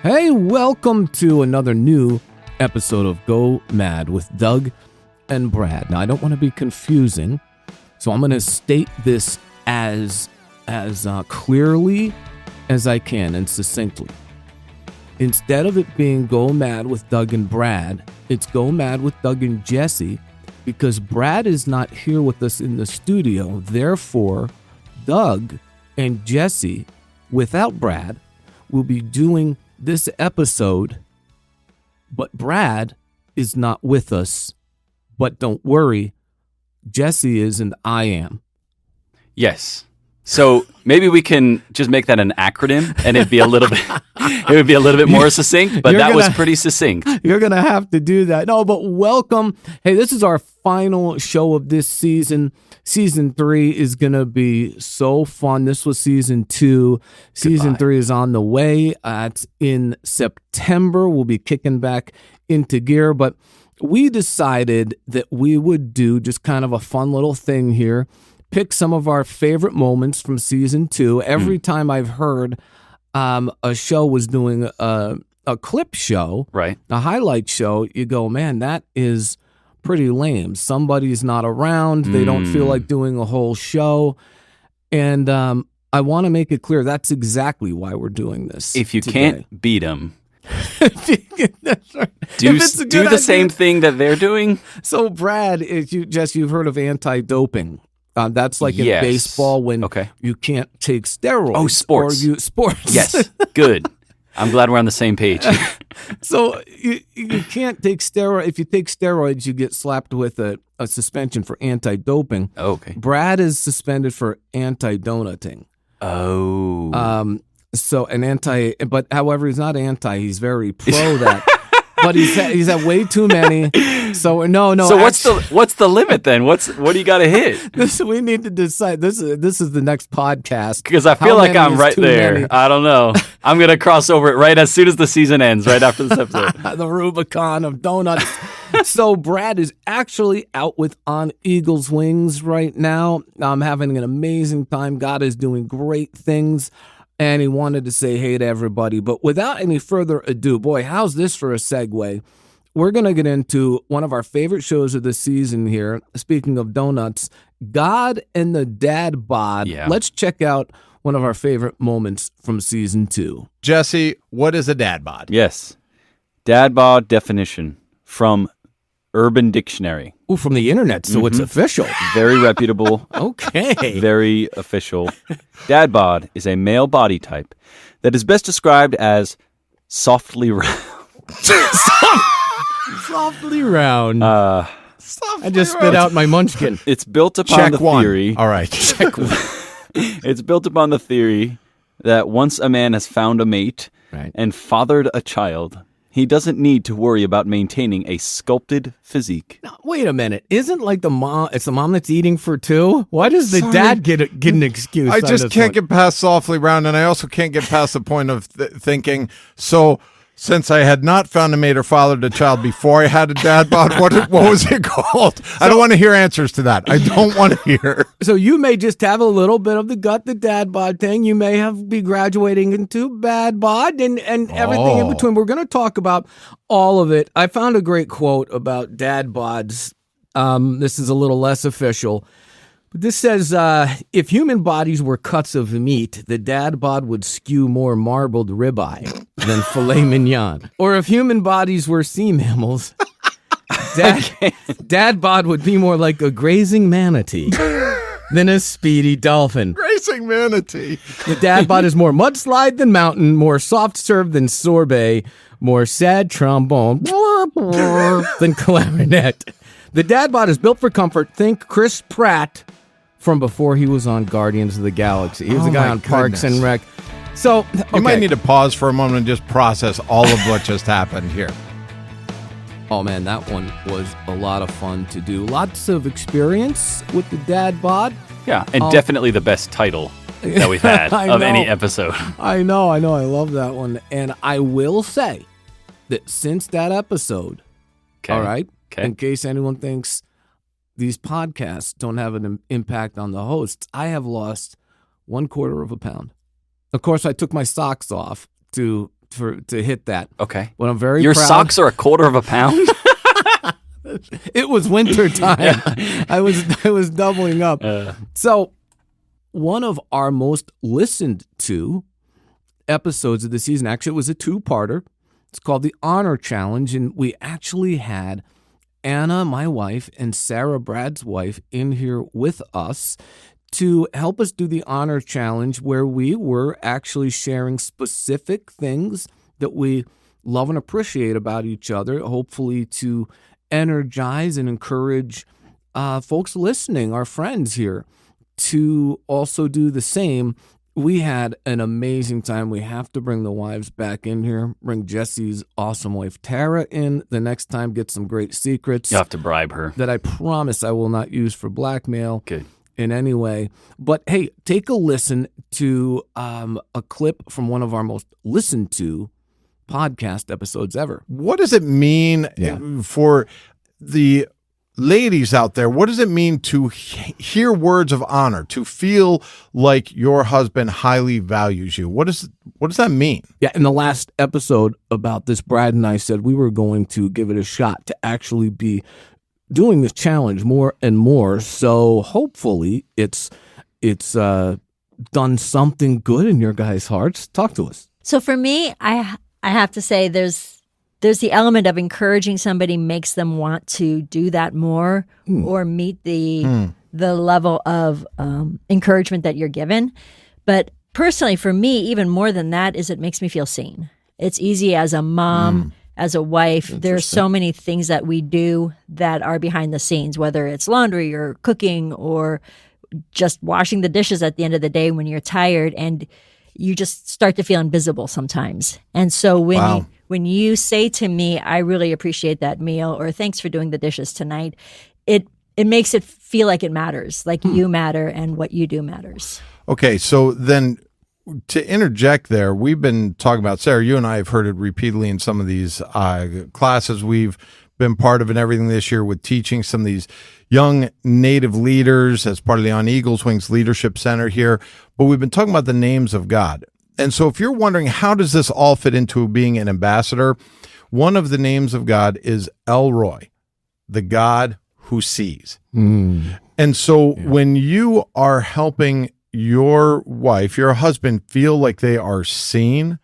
Hey, welcome to another new episode of Go M.A.D with Doug and Brad. Now, I don't want to be confusing, so I'm going to state this as clearly as I can and succinctly. Instead of it being Go M.A.D with Doug and Brad, it's Go M.A.D with Doug and Jesse, because Brad is not here with us in the studio. Therefore, Doug and Jesse, without Brad, will be doing this episode, but Brad is not with us. But don't worry, Jesse is and I am. Yes. So maybe we can just make that an acronym, and it'd be a little bit more succinct. But that was pretty succinct. You're gonna have to do that. No, but welcome. Hey, this is our final show of this season. Season 3 is gonna be so fun. This was season 2. Season 3 is on the way. It's in September. We'll be kicking back into gear, but we decided that we would do just kind of a fun little thing here. Pick some of our favorite moments from season 2. Every time I've heard a show was doing a clip show, right, a highlight show, you go, man, that is pretty lame. Somebody's not around. They don't feel like doing a whole show. And I want to make it clear that's exactly why we're doing this. If you today. can't beat them, that's right. do the same thing that they're doing. So, Brad, you've heard of anti-doping. That's like in baseball when you can't take steroids. Oh, sports. Sports. Yes, good. I'm glad we're on the same page. So you can't take steroids. If you take steroids, you get slapped with a suspension for anti-doping. Okay. Brad is suspended for anti-donuting. Oh. But however, he's not anti. He's very pro that. But he's had way too many. So no. So what's the limit then? What do you got to hit? We need to decide. This is the next podcast, because I feel like I'm right there. Many? I don't know. I'm gonna cross over it right as soon as the season ends. Right after this episode. The Rubicon of donuts. So Brad is actually out with On Eagle's Wings right now. I'm having an amazing time. God is doing great things. And he wanted to say hey to everybody. But without any further ado, boy, how's this for a segue? We're going to get into one of our favorite shows of the season here. Speaking of donuts, God and the Dad Bod. Yeah. Let's check out one of our favorite moments from season 2. Jesse, what is a Dad Bod? Yes. Dad Bod definition from Urban Dictionary. Ooh, from the internet, so it's official. Very reputable. Okay. Very official. Dad bod is a male body type that is best described as softly round. Softly round. I just spit out my munchkin. It's built upon theory. All right. Check one. It's built upon the theory that once a man has found a mate and fathered a child, he doesn't need to worry about maintaining a sculpted physique. Now, wait a minute. Isn't like the mom, it's the mom that's eating for two? Why does the dad get an excuse? I just can't get past softly round, and I also can't get past the point of thinking, so since I had not found a mate or fathered a child before I had a dad bod, what was it called? I don't want to hear answers to that. I don't want to hear. So you may just have a little bit of the dad bod thing. You may be graduating into bad bod and everything in between. We're going to talk about all of it. I found a great quote about dad bods. This is a little less official. But this says, if human bodies were cuts of meat, the dad bod would skew more marbled ribeye than filet mignon. Or if human bodies were sea mammals, dad bod would be more like a grazing manatee than a speedy dolphin. Grazing manatee. The dad bod is more mudslide than mountain, more soft serve than sorbet, more sad trombone than clarinet. The dad bod is built for comfort. Think Chris Pratt from before he was on Guardians of the Galaxy. He was the guy on Parks and Rec. So, you might need to pause for a moment and just process all of what just happened here. Oh man, that one was a lot of fun to do. Lots of experience with the dad bod. Yeah, and definitely the best title that we've had of any episode. I know. I love that one. And I will say that since that episode, all right, in case anyone thinks these podcasts don't have an impact on the hosts, I have lost 1/4 of a pound. Of course, I took my socks off to to hit that. Okay. But I'm very Your proud. socks are a quarter of a pound? It was winter time. I was doubling up. So one of our most listened to episodes of the season, actually it was a two-parter. It's called the Honor Challenge, and we actually had Anna, my wife, and Sarah, Brad's wife, in here with us to help us do the Honor Challenge, where we were actually sharing specific things that we love and appreciate about each other, hopefully to energize and encourage folks listening, our friends here, to also do the same. We had an amazing time. We have to bring the wives back in here. Bring Jesse's awesome wife, Tara, in the next time. Get some great secrets. You have to bribe her. That I promise I will not use for blackmail. Good. In any way. But hey, take a listen to a clip from one of our most listened to podcast episodes ever. What does it mean for the ladies out there? What does it mean to hear words of honor, to feel like your husband highly values you? What does that mean? Yeah, in the last episode about this, Brad and I said we were going to give it a shot to actually be doing this challenge more and more. So hopefully it's done something good in your guys' hearts. Talk to us. So for me, I have to say there's the element of encouraging somebody makes them want to do that more or meet the level of encouragement that you're given. But personally, for me, even more than that is it makes me feel seen. It's easy as a mom, as a wife. There's so many things that we do that are behind the scenes, whether it's laundry or cooking or just washing the dishes at the end of the day when you're tired, and you just start to feel invisible sometimes. And so when you say to me, I really appreciate that meal, or thanks for doing the dishes tonight, it makes it feel like it matters, like you matter and what you do matters. Okay, so then to interject there, we've been talking about, Sarah, you and I have heard it repeatedly in some of these classes we've been part of and everything this year with teaching some of these young native leaders as part of the On Eagles Wings Leadership Center here. But we've been talking about the names of God. And so if you're wondering, how does this all fit into being an ambassador? One of the names of God is El Roy, the God who sees. And so when you are helping your wife, your husband, feel like they are seen,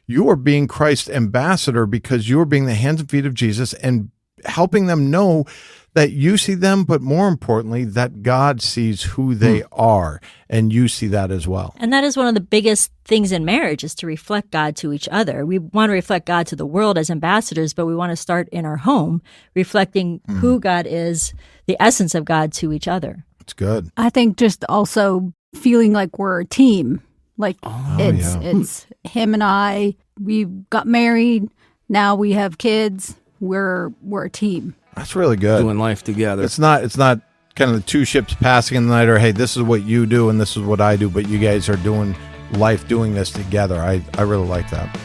you are being Christ's ambassador because you're being the hands and feet of Jesus and helping them know that you see them, but more importantly, that God sees who they are, and you see that as well. And that is one of the biggest things in marriage, is to reflect God to each other. We want to reflect God to the world as ambassadors, but we want to start in our home, reflecting who God is, the essence of God to each other. It's good. I think just also feeling like we're a team. Like it's him and I. We got married. Now we have kids. We're a team. That's really good. Doing life together. It's not kind of the two ships passing in the night, or hey, this is what you do and this is what I do, but you guys are doing life, doing this together. I really like that.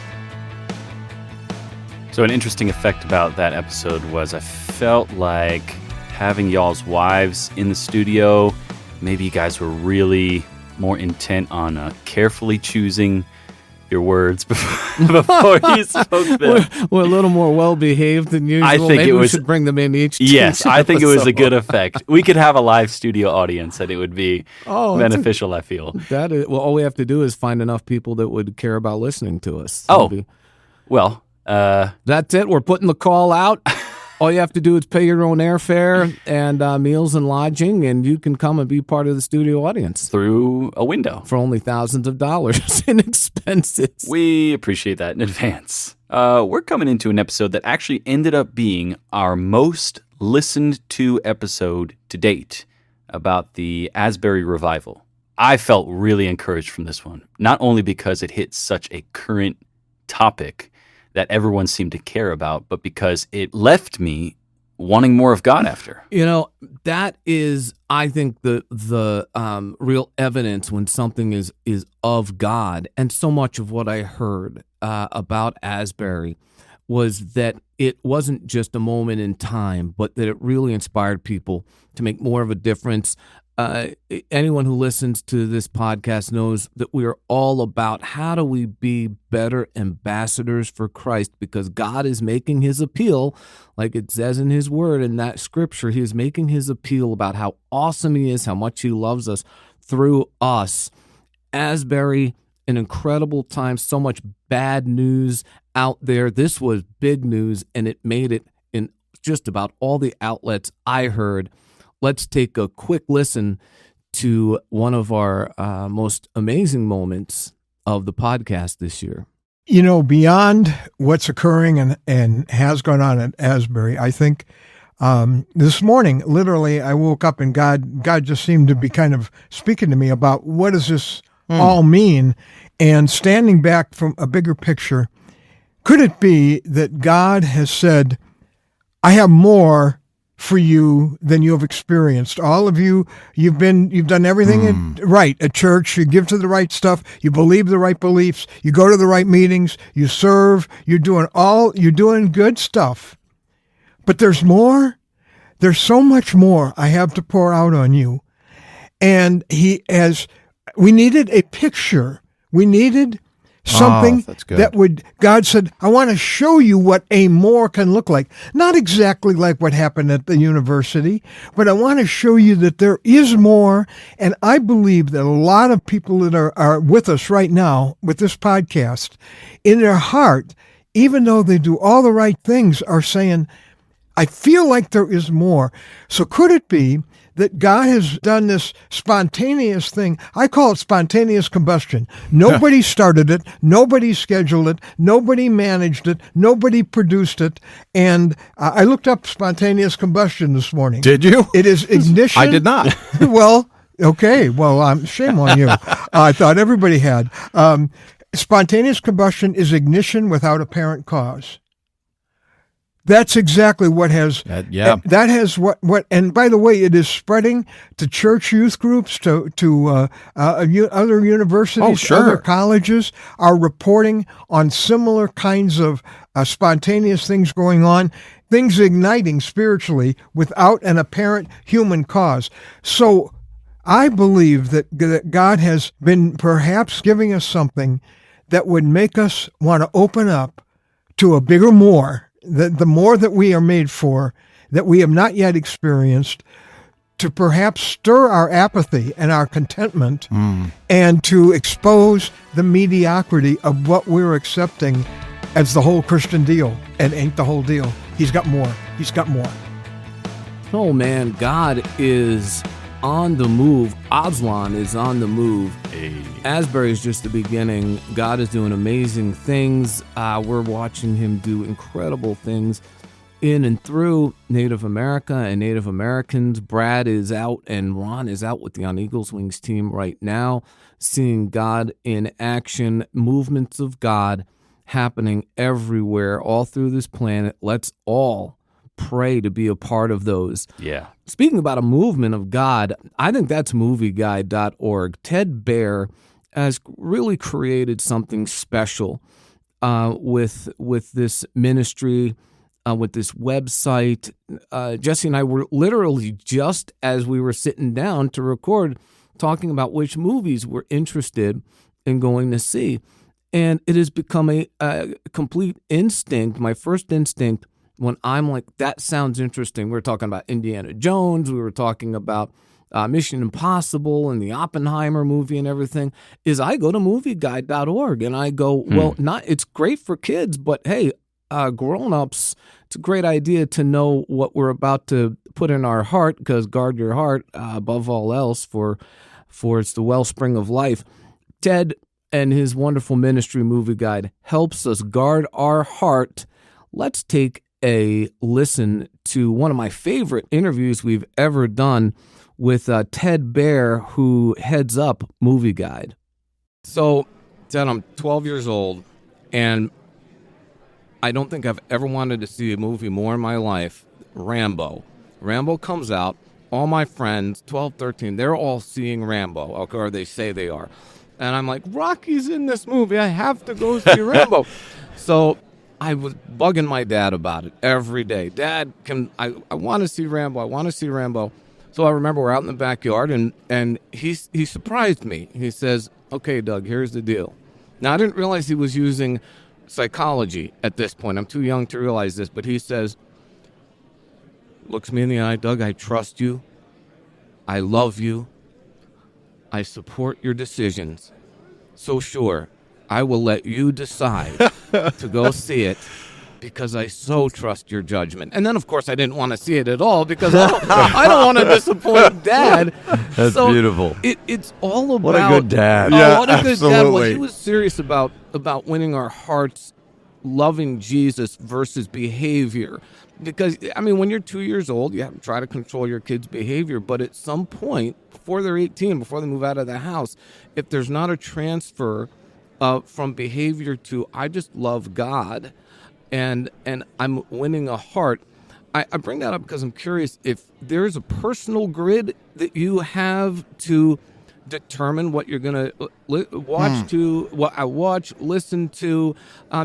So an interesting effect about that episode was I felt like having y'all's wives in the studio, maybe you guys were really more intent on carefully choosing your words before you spoke them. We're a little more well-behaved than usual. I think Maybe we should bring them in each Yes, I think it was a episode. good effect. We could have a live studio audience and it would be beneficial, I feel. That is, well, all we have to do is find enough people that would care about listening to us. Well, that's it. We're putting the call out. All you have to do is pay your own airfare and meals and lodging, and you can come and be part of the studio audience through a window for only thousands of dollars in expenses. We appreciate that in advance. We're coming into an episode that actually ended up being our most listened to episode to date about the Asbury revival. I felt really encouraged from this one, not only because it hit such a current topic that everyone seemed to care about, but because it left me wanting more of God after. You know, that is, I think, the real evidence when something is of God. And so much of what I heard about Asbury was that it wasn't just a moment in time, but that it really inspired people to make more of a difference. anyone who listens to this podcast knows that we are all about how do we be better ambassadors for Christ, because God is making his appeal, like it says in his word in that scripture. He is making his appeal about how awesome he is, how much he loves us through us. Asbury, an incredible time, so much bad news out there. This was big news, and it made it in just about all the outlets I heard. Let's take a quick listen to one of our most amazing moments of the podcast this year. You know, beyond what's occurring and has gone on at Asbury, I think this morning, literally, I woke up and God just seemed to be kind of speaking to me about what does this all mean? And standing back from a bigger picture, could it be that God has said, I have more for you than you have experienced? All of you, you've done everything right at church. You give to the right stuff. You believe the right beliefs. You go to the right meetings. You serve. You're doing good stuff. But there's more. There's so much more I have to pour out on you. And we needed a picture. We needed something God said, I want to show you what a more can look like. Not exactly like what happened at the university, but I want to show you that there is more. And I believe that a lot of people that are with us right now with this podcast, in their heart, even though they do all the right things, are saying, I feel like there is more. So could it be that God has done this spontaneous thing? I call it spontaneous combustion. Nobody started it. Nobody scheduled it. Nobody managed it. Nobody produced it. And I looked up spontaneous combustion this morning. Did you? It is ignition. I did not. Well, okay. Well, shame on you. I thought everybody had. Spontaneous combustion is ignition without apparent cause. That's exactly what has. That has what. And by the way, it is spreading to church youth groups, to other universities, other colleges are reporting on similar kinds of spontaneous things going on, things igniting spiritually without an apparent human cause. So, I believe that God has been perhaps giving us something that would make us want to open up to a bigger more. The more that we are made for, that we have not yet experienced, to perhaps stir our apathy and our contentment, and to expose the mediocrity of what we're accepting as the whole Christian deal. And ain't the whole deal. He's got more. He's got more. Oh man, God is on the move. Aslan is on the move. Asbury is just the beginning. God is doing amazing things. We're watching him do incredible things in and through Native America and Native Americans. Brad is out and Ron is out with the On Eagles Wings team right now, seeing God in action, movements of God happening everywhere, all through this planet. Let's all pray to be a part of those. Yeah. Speaking about a movement of God, I think that's movieguide.org. Ted Baer has really created something special with this ministry, with this website. Jesse and I were literally, just as we were sitting down to record, talking about which movies we're interested in going to see. And it has become a complete instinct, my first instinct, when I'm like, that sounds interesting. We were talking about Indiana Jones. We were talking about Mission Impossible and the Oppenheimer movie and everything, is I go to movieguide.org and I go, well, it's great for kids, but hey, grown-ups, it's a great idea to know what we're about to put in our heart, because guard your heart above all else, for it's the wellspring of life. Ted and his wonderful ministry, Movie Guide, helps us guard our heart. Let's take a listen to one of my favorite interviews we've ever done with Ted Baer, who heads up Movie Guide. So, Ted, I'm 12 years old, and I don't think I've ever wanted to see a movie more in my life. Rambo. Rambo comes out. All my friends, 12, 13, they're all seeing Rambo, or they say they are. And I'm like, Rocky's in this movie. I have to go see Rambo. So I was bugging my dad about it every day. Dad, I want to see Rambo. I want to see Rambo. So I remember we're out in the backyard, and he surprised me. He says, "Okay, Doug, here's the deal." Now, I didn't realize he was using psychology at this point. I'm too young to realize this, but he says, looks me in the eye, "Doug, I trust you. I love you. I support your decisions. So sure, I will let you decide to go see it because I so trust your judgment." And then, of course, I didn't want to see it at all because I don't want to disappoint Dad. That's beautiful. It's all about... What a good dad. Oh, Yeah, what a good dad. Well, absolutely. he was serious about winning our hearts, loving Jesus versus behavior. Because, I mean, when you're 2 years old, you have to try to control your kids' behavior. But at some point, before they're 18, before they move out of the house, if there's not a transfer from behavior to, I just love God and I'm winning a heart. I bring that up because I'm curious if there's a personal grid that you have to determine what you're going to watch, listen to,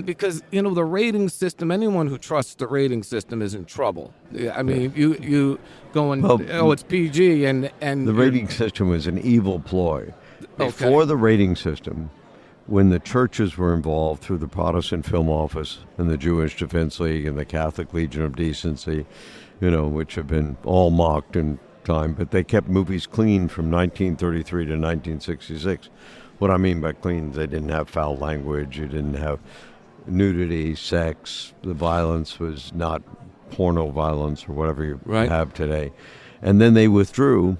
because, you know, the rating system, anyone who trusts the rating system is in trouble. I mean, you go and, it's PG and The rating system was an evil ploy. Before the rating system, when the churches were involved through the Protestant Film Office and the Jewish Defense League and the Catholic Legion of Decency, you know, which have been all mocked in time, but they kept movies clean from 1933 to 1966. What I mean by clean, they didn't have foul language, you didn't have nudity, sex, the violence was not porno violence or whatever you have today. And then they withdrew,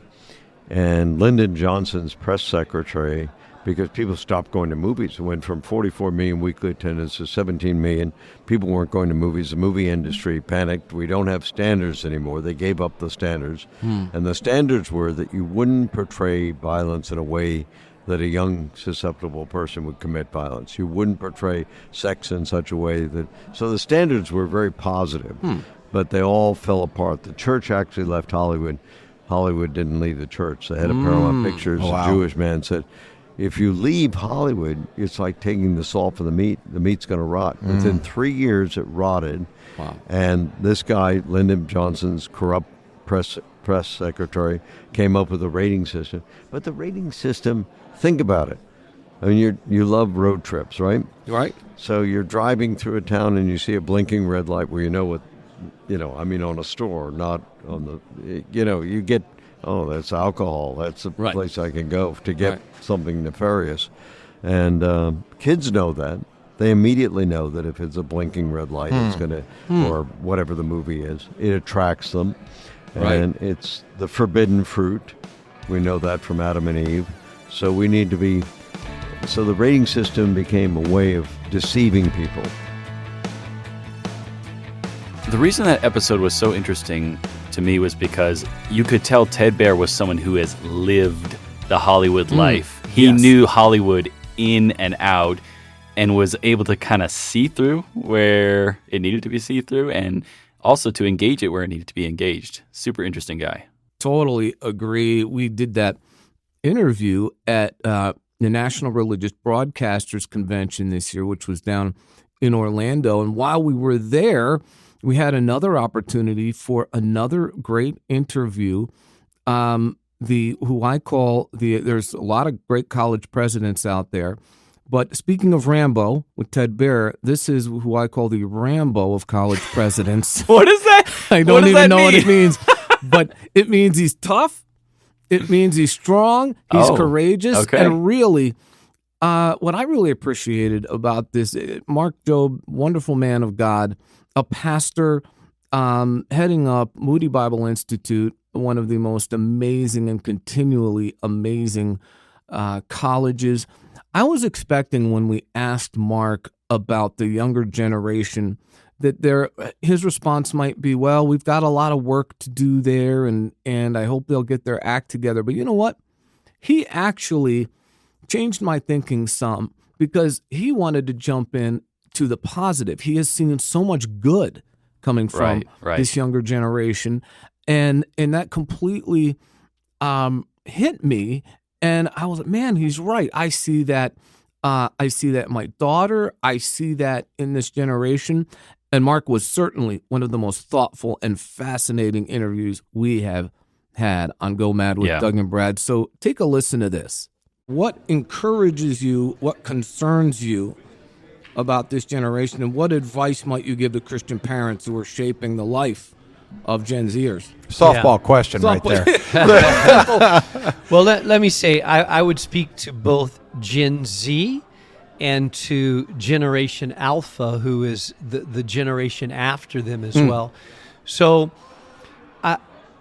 and Lyndon Johnson's press secretary, because people stopped going to movies. It went from 44 million weekly attendance to 17 million. People weren't going to movies. The movie industry panicked. We don't have standards anymore. They gave up the standards. And the standards were that you wouldn't portray violence in a way that a young, susceptible person would commit violence. You wouldn't portray sex in such a way that... So the standards were very positive, but they all fell apart. The church actually left Hollywood. Hollywood didn't leave the church. The head of Paramount Pictures, a Jewish man, said, if you leave Hollywood, it's like taking the salt for the meat. The meat's going to rot. Within 3 years, it rotted. Wow. And this guy, Lyndon Johnson's corrupt press secretary, came up with a rating system. But the rating system, think about it. I mean, you love road trips, right? Right. So you're driving through a town and you see a blinking red light where you know what, I mean, on a store, not on the, you get... Oh, that's alcohol. That's a place I can go to get something nefarious. And kids know that. They immediately know that if it's a blinking red light, it's going to, or whatever the movie is, it attracts them. And it's the forbidden fruit. We know that from Adam and Eve. So we need to be, so the rating system became a way of deceiving people. The reason that episode was so interesting to me was because you could tell Ted Baehr was someone who has lived the Hollywood life. He knew Hollywood in and out and was able to kind of see through where it needed to be see through and also to engage it where it needed to be engaged. Super interesting guy. Totally agree. We did that interview at the National Religious Broadcasters Convention this year, which was down in Orlando. And while we were there, we had another opportunity for another great interview. Who I call there's a lot of great college presidents out there. But speaking of Rambo with Ted Baehr, this is who I call the Rambo of college presidents. What is that? I don't even know what it means. But it means he's tough. It means he's strong. He's courageous. Okay. And really, what I really appreciated about this, Mark Jobe, wonderful man of God, a pastor heading up Moody Bible Institute, one of the most amazing and continually amazing colleges. I was expecting when we asked Mark about the younger generation that his response might be, well, we've got a lot of work to do there, and I hope they'll get their act together. But you know what? He actually changed my thinking some because he wanted to jump in to the positive. He has seen so much good coming from this younger generation, and that completely hit me. And I was like, man, he's right. I see that. I see that in my daughter. I see that in this generation. And Mark was certainly one of the most thoughtful and fascinating interviews we have had on Go M.A.D with Doug and Brad. So take a listen to this. What encourages you, what concerns you about this generation, and what advice might you give to Christian parents who are shaping the life of Gen Zers? Softball question right there. Well, let me say, I would speak to both Gen Z and to Generation Alpha, who is the generation after them as well. So,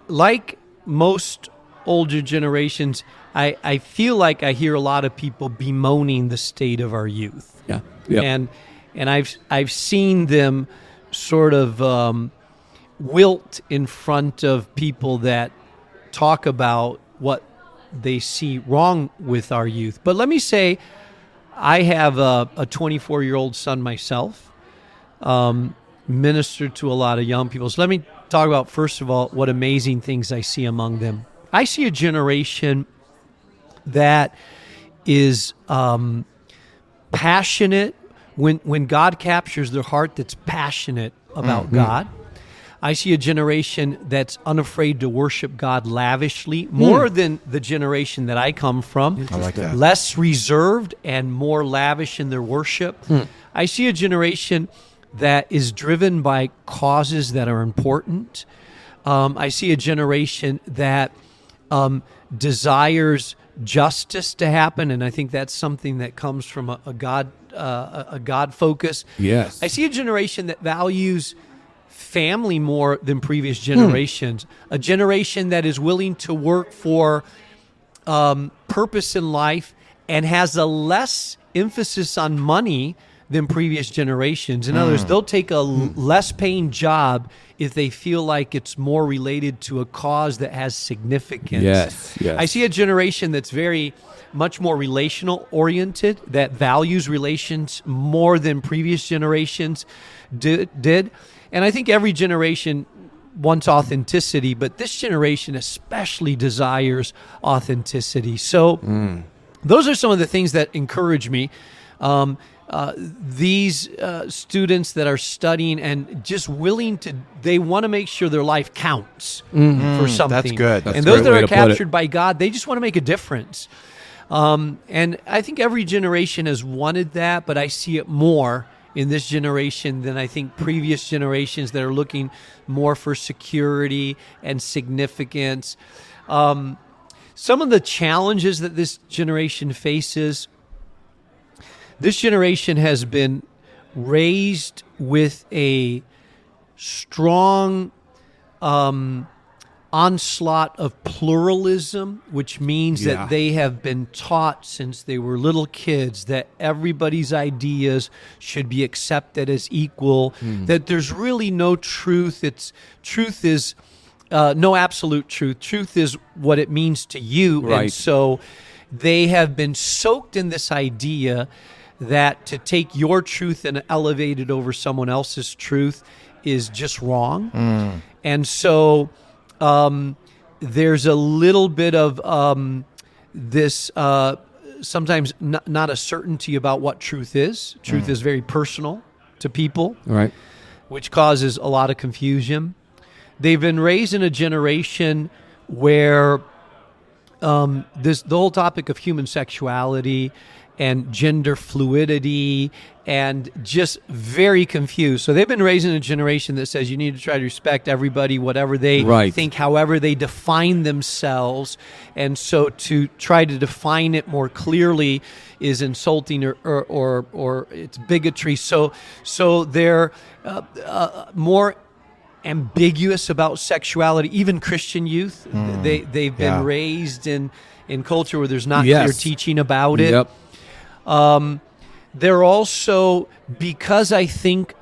like most older generations, I feel like I hear a lot of people bemoaning the state of our youth. Yeah. Yep. And I've seen them sort of wilt in front of people that talk about what they see wrong with our youth. But let me say, I have a 24-year-old son myself, ministered to a lot of young people. So let me talk about, first of all, what amazing things I see among them. I see a generation that is passionate. When God captures their heart, that's passionate about God. I see a generation that's unafraid to worship God lavishly, more than the generation that I come from. I like that. Less reserved and more lavish in their worship. I see a generation that is driven by causes that are important. I see a generation that desires justice to happen, and I think that's something that comes from a God focus. Yes. I see a generation that values family more than previous generations. A generation that is willing to work for purpose in life and has a less emphasis on money than previous generations. In other words, they'll take a less paying job if they feel like it's more related to a cause that has significance. Yes. I see a generation that's very much more relational oriented, that values relations more than previous generations did. And I think every generation wants authenticity, but this generation especially desires authenticity. So those are some of the things that encourage me. These students that are studying and just willing to, they want to make sure their life counts for something. That's good. And those that are captured by God, they just want to make a difference. And I think every generation has wanted that, but I see it more in this generation than I think previous generations that are looking more for security and significance. Some of the challenges that this generation faces, this generation has been raised with a strong onslaught of pluralism, which means that they have been taught since they were little kids that everybody's ideas should be accepted as equal, that there's really no truth. Truth is no absolute truth. Truth is what it means to you. Right. And so they have been soaked in this idea that to take your truth and elevate it over someone else's truth is just wrong. And so there's a little bit of this sometimes not a certainty about what truth is. Truth is very personal to people, Right. which causes a lot of confusion. They've been raised in a generation where the whole topic of human sexuality and gender fluidity and just very confused. So they've been raised in a generation that says you need to try to respect everybody, whatever they think, however they define themselves. And so to try to define it more clearly is insulting or it's bigotry. So they're more ambiguous about sexuality. Even Christian youth, they've been raised in culture where there's not clear teaching about it. Yep. They're also, because I think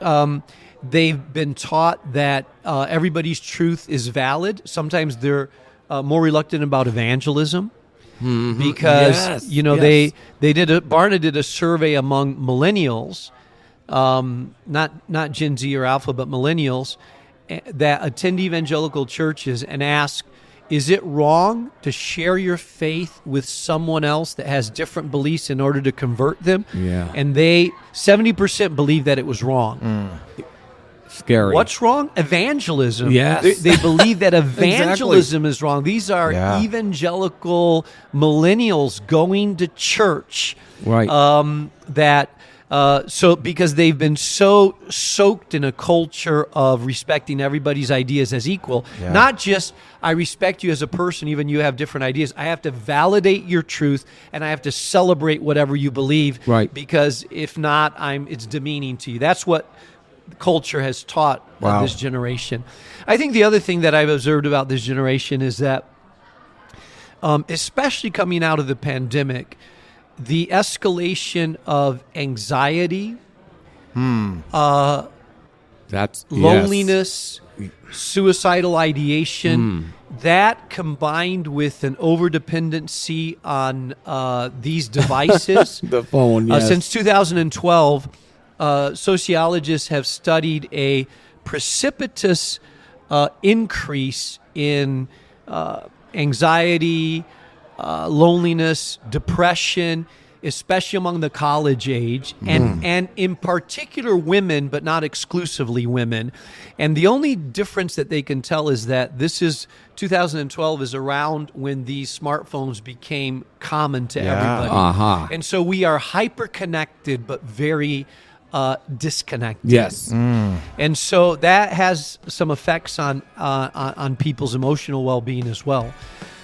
they've been taught that everybody's truth is valid, sometimes they're more reluctant about evangelism. Because they did Barna did a survey among millennials, not Gen Z or Alpha, but millennials that attend evangelical churches and ask, is it wrong to share your faith with someone else that has different beliefs in order to convert them? Yeah. And 70% believe that it was wrong. Scary. What's wrong? Evangelism. Yes. They believe that evangelism is wrong. These are Yeah. evangelical millennials going to church. Right. So because they've been so soaked in a culture of respecting everybody's ideas as equal, not just I respect you as a person, even you have different ideas. I have to validate your truth, and I have to celebrate whatever you believe. Right. Because if not, it's demeaning to you. That's what culture has taught this generation. I think the other thing that I've observed about this generation is that, especially coming out of the pandemic, the escalation of anxiety, loneliness, suicidal ideation, that combined with an overdependency on these devices. The phone, yes. Since 2012, sociologists have studied a precipitous increase in anxiety, loneliness, depression, especially among the college age, and in particular women, but not exclusively women. And the only difference that they can tell is that 2012 is around when these smartphones became common to everybody. And so we are hyper-connected, but very disconnected. Yes. And so that has some effects on people's emotional well-being as well.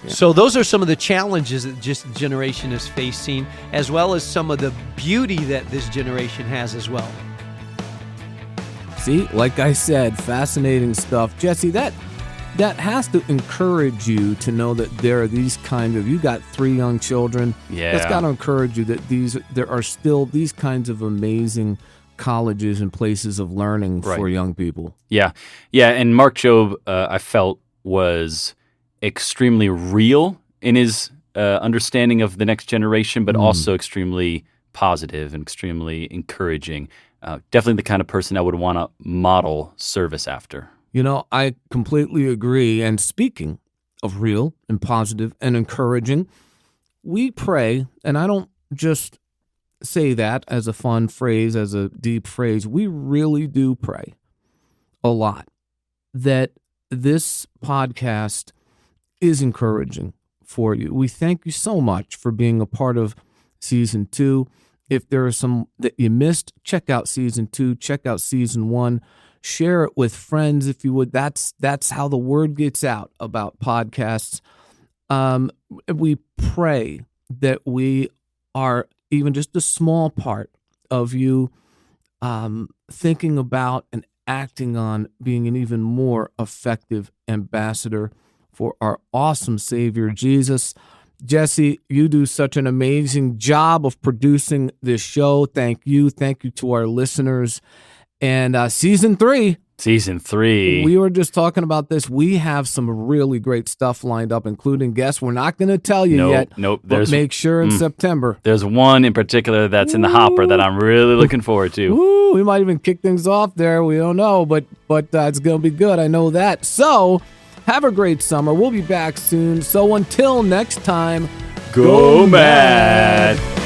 So those are some of the challenges that this generation is facing, as well as some of the beauty that this generation has as well. See, like I said, fascinating stuff. Jesse, that has to encourage you to know that there are these kind of, you got 3 young children. Yeah. That's got to encourage you that there are still these kinds of amazing colleges and places of learning for young people. Yeah. And Mark Jobe, I felt, was extremely real in his understanding of the next generation, but also extremely positive and extremely encouraging. Definitely the kind of person I would want to model service after. You know, I completely agree. And speaking of real and positive and encouraging, we pray, and I don't just say that as a fun phrase, as a deep phrase, we really do pray a lot that this podcast is encouraging for you. We thank you so much for being a part of season 2. If there are some that you missed, check out season 2, check out season 1, share it with friends if you would. That's how the word gets out about podcasts. We pray that we are even just a small part of you thinking about and acting on being an even more effective ambassador for our awesome Savior, Jesus. Jesse, you do such an amazing job of producing this show. Thank you. Thank you to our listeners. And season 3. We were just talking about this. We have some really great stuff lined up, including guests. We're not going to tell you yet. But make sure in September. There's one in particular that's in the hopper that I'm really looking forward to. We might even kick things off there. We don't know, but it's going to be good. I know that. So have a great summer. We'll be back soon. So until next time, Go Mad!